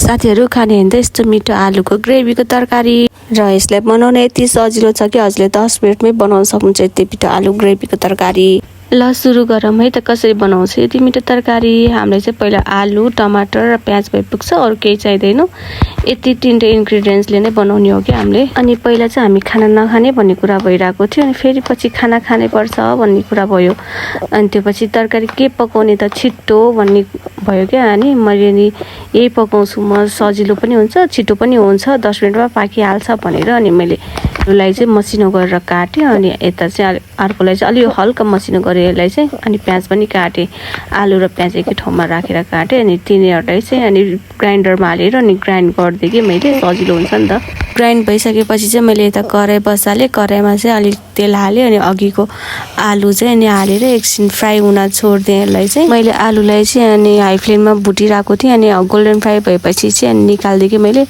साथीहरु खाने हैन त यस्तो मिठो आलुको ग्रेभीको तरकारी र यसलाई बनाउन यति सजिलो छ कि हजुरले 10 मिनेटमै बनाउन सक्नुहुन्छ यति मिठो आलु ग्रेभीको तरकारी। ल सुरु गरौँ है त कसरी बनाउँछ यति मिठो तरकारी। हामीलाई चाहिँ पहिला आलु, टमाटर र प्याज भइपुग्छ, अरु केही चाहिदैन। यति तीनटा इन्ग्रेडियन्ट्सले नै बनाउने हो कि हामीले। अनि पहिला चाहिँ हामी खाना नखाने भन्ने कुरा भइराको थियो, अनि फेरि पछि खाना खानै पर्छ भन्ने कुरा भयो। अनि त्यो पछि तरकारी के पकाउने त छिट्टो भन्ने भयो क्या। अनि मैले नि यही पकाउँछु म, सजिलो पनि हुन्छ छिटो पनि हुन्छ 10 मिनेटमा पाकिहाल्छ भनेर। अनि मैले आलुलाई चाहिँ मसिनो गरेर काटेँ, अनि यता चाहिँ अर्कोलाई चाहिँ अलि हल्का मसिनो गरेँ यसलाई चाहिँ। अनि प्याज पनि काटेँ, आलु र प्याज एकै ठाउँमा राखेर काटेँ। अनि तिनीहरूलाई चाहिँ अनि ग्राइन्डरमा हालेर अनि ग्राइन्ड गरिदिएँ कि मैले, सजिलो हुन्छ नि त। ग्राइन्ड भइसकेपछि चाहिँ मैले यता कराई बसालेँ, कराईमा चाहिँ अलिक तेल हालेँ, अनि अघिको आलु चाहिँ अनि हालेर एकछिन फ्राई हुन छोडिदिएँ यसलाई चाहिँ। मैले आलुलाई चाहिँ अनि हाई फ्लेममा भुटिरहेको थिएँ, अनि गोल्डन फ्राई भएपछि चाहिँ अनि निकालिदिएँ कि मैले।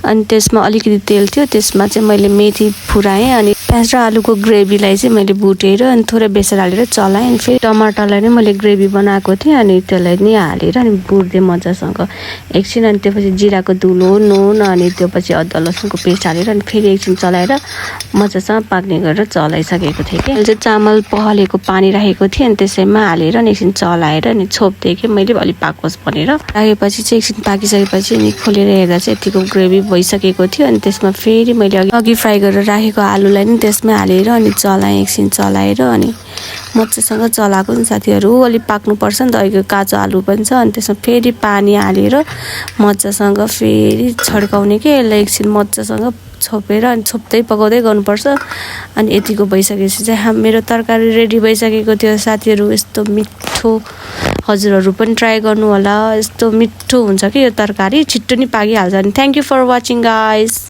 अनि त्यसमा अलिकति तेल थियो, त्यसमा चाहिँ मैले मेथी फुराएँ, अनि प्याज र आलुको ग्रेभीलाई चाहिँ मैले भुटेर अनि थोरै बेसन हालेर चलाएँ। अनि फेरि टमाटरलाई नै मैले ग्रेभी बनाएको थिएँ, अनि त्यसलाई नि हालेर अनि भुट्दिएँ मजासँग एकछिन। अनि त्यसपछि जिराको धुलो, नुन, अनि त्यो पछि अदुवा लसुनको पेस्ट हालेर अनि फेरि एकछिन चलाएर मजासँग पाक्ने गरेर चलाइसकेको थिएँ कि। मैले चाहिँ चामल पखालेको पानी राखेको थिएँ, अनि त्यसैमा हालेर अनि एकछिन चलाएर अनि छोप्दिएँ कि मैले अलि पाकोस् भनेर। राखेपछि चाहिँ एकछिन पाकिसकेपछि अनि खोलेर हेर्दा चाहिँ यतिको ग्रेभी भइसकेको थियो। अनि त्यसमा फेरि मैले अघि फ्राई गरेर राखेको आलुलाई नि त्यसमा हालेर अनि चलाएँ एकछिन चलाएर, अनि मजासँग चलाएको नि साथीहरु। अलिक पाक्नुपर्छ नि त, अहिले काँचो आलु पनि छ। अनि त्यसमा फेरि पानी हालेर मजासँग फेरि छड्काउने कि यसलाई एकछिन मजासँग छोपेर अनि छोप्दै पकाउँदै गर्नुपर्छ। अनि यतिको भइसकेपछि चाहिँ मेरो तरकारी रेडी भइसकेको थियो साथीहरु। यस्तो मिठो, हजुरहरु पनि ट्राई गर्नु होला, यस्तो मिठो हुन्छ कि यो तरकारी, छिट्टो नि पाकिहाल्छ। अनि thank you for watching guys.